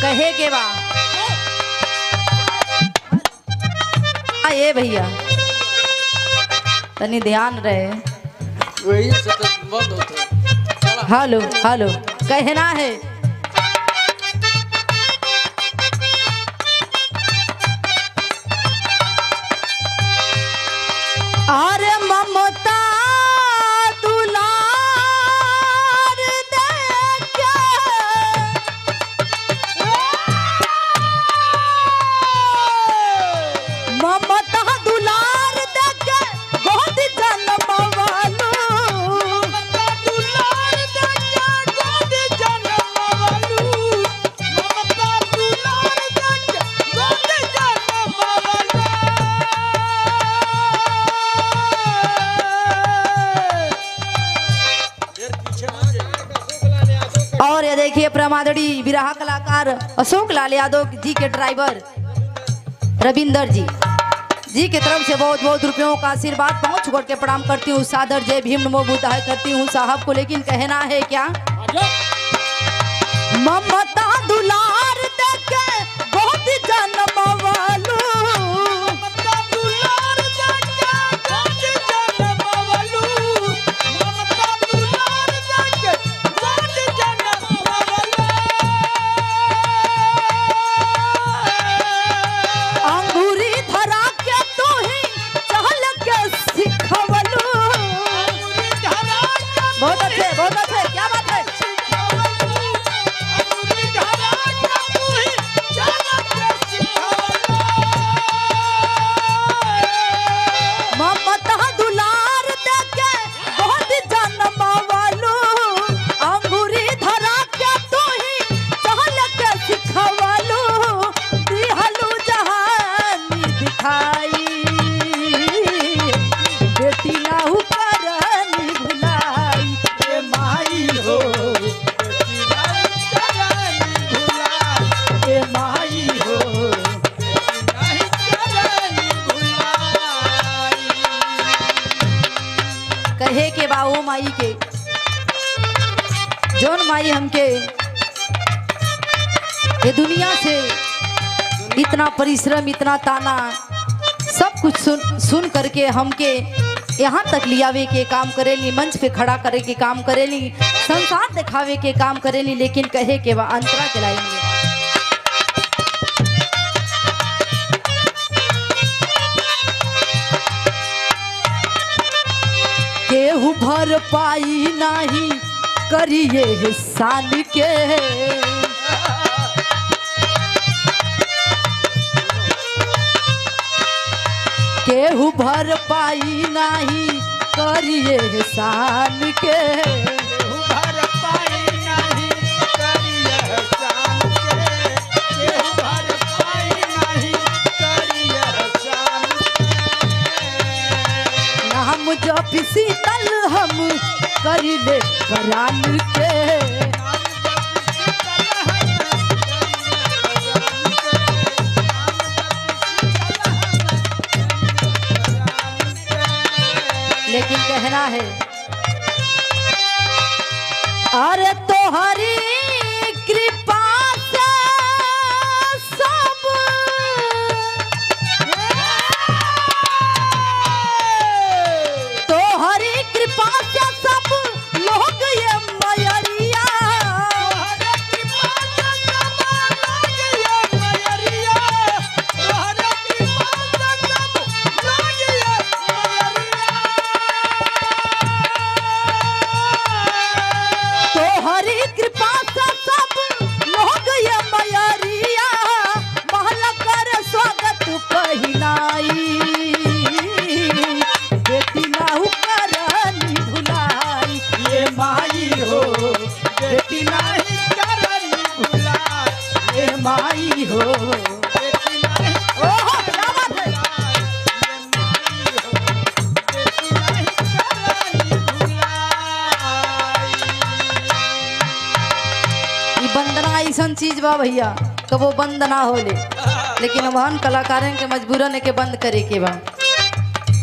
कहे के बा ये भैया तनी ध्यान रहे। वही सतत बंद होता। हेलो हेलो कहना है अरे ममता दुलार देके ममता दुलार देके गोद जन्मवालू ममता दुलार देके गोद जन्मवालू ममता दुलार देके गोद जन्मवालू। और ये देखिए प्रमादड़ी विरहा कलाकार अशोक लाल यादव जी के ड्राइवर रविंदर जी की तरफ से बहुत बहुत रुपयों का आशीर्वाद पहुंच छोड़ के प्रणाम करती हूँ। सादर जय भीम नमो बुद्धाय करती हूँ साहब को। लेकिन कहना है क्या ममता दुलार देके बहुत जन्मवालू ममता दुलार देके बहुत जन्मवालू ममता दुलार देके बहुत जन्मवालू। अंगूरी धरा के तू ही चहल के सिखवलू बहुत अच्छे क्या बात है। ममता दुलार देके बहुत जन्मवालू अंगूरी धरा के तू ही चहल के सिखवलू दिहलू जहानी दिखाई बेटी नाहु करनी भुलाई ए माई हो बेटी नाहु करनी भुलाई ए माई हो बेटी नाहु करनी भुलाई। कहे के बाऊ माई के जोन माई हमके ये दुनिया से इतना परिश्रम इतना ताना सब कुछ सुन करके हमके यहाँ तक लियावे के काम करेली मंच पे खड़ा करे के काम करेली संसार दिखावे के काम करेली। लेकिन कहे के बा अंतरा के लाइन में केहू भर पाई नाही करिए हिसान के केहू भर पाई नाही करिए हिसान के केहू भर पाई नाही करिए हिसान के केहू भर पाई नाही करिए हिसान के नाम जप शीतल हम करिले परान के लेकिन कहना है अरे तोहरी कृपा से सब तोहरी कृपा से सब लोग ये मयरिया तोहरी कृपा से सब लोग ये मयरिया तोहरी कृपा से सब लोग ये मयरिया तोहरी कृपा से सब लोग ये मयरिया महल कर स्वागत पहिनाई बेटी नाहु करनी भुलाई ये माई हो बेटी नाही करनी भुलाई ये माई हो बेटी नाही ओहो क्या बात है बेटी नाही करनी भुलाई। ई वंदना ऐसन चीज बा भैया कबो बंद ना होले। लेकिन हम कलाकारन के मजबूरन के बंद करे के बा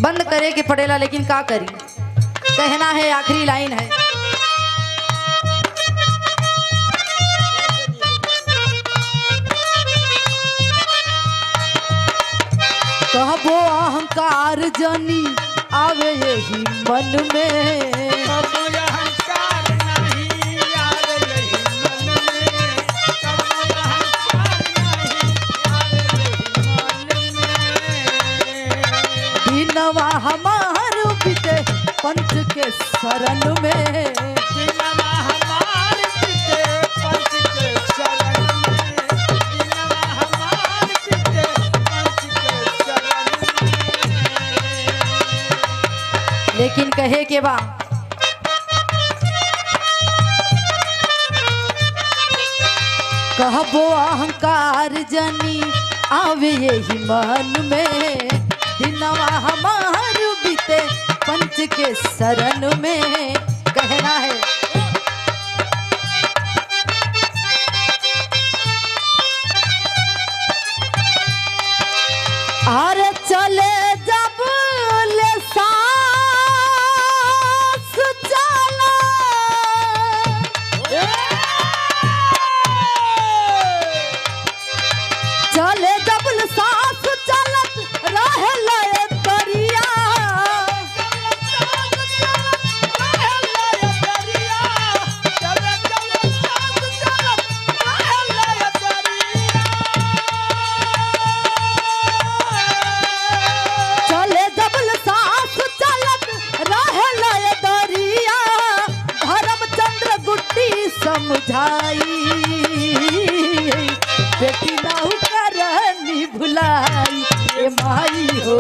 बंद करे के पड़ेला। लेकिन का करी कहना है आखिरी लाइन है जानी आवे यही मन में। कबो अहंकार नहीं आवे यही मन में, कबो अहंकार नहीं आवे यही मन में। दिनवा हमार बीते पंच के शरण में। दिनवा हमार बीते पंच के शरण में, दिनवा हमार बीते पंच के शरण में। लेकिन कहे के बा कहबो अहंकार जनी आवे यही मन में। दिनवा हमार बीते पंच के शरण में। कहना है अरे चले जब ले सांस चला चले जब ले सांस चलत रहे लय करिया। चले जब ले सांस चलत रहे लय दरिया। धर्मचंद्र गुड्डी समझाई बेटी नाहु करनी भुलाई। ए माई हो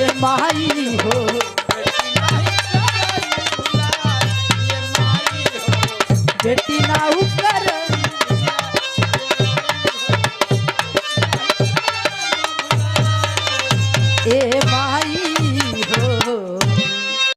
ए माई हो बेटी नाहु कर ए माई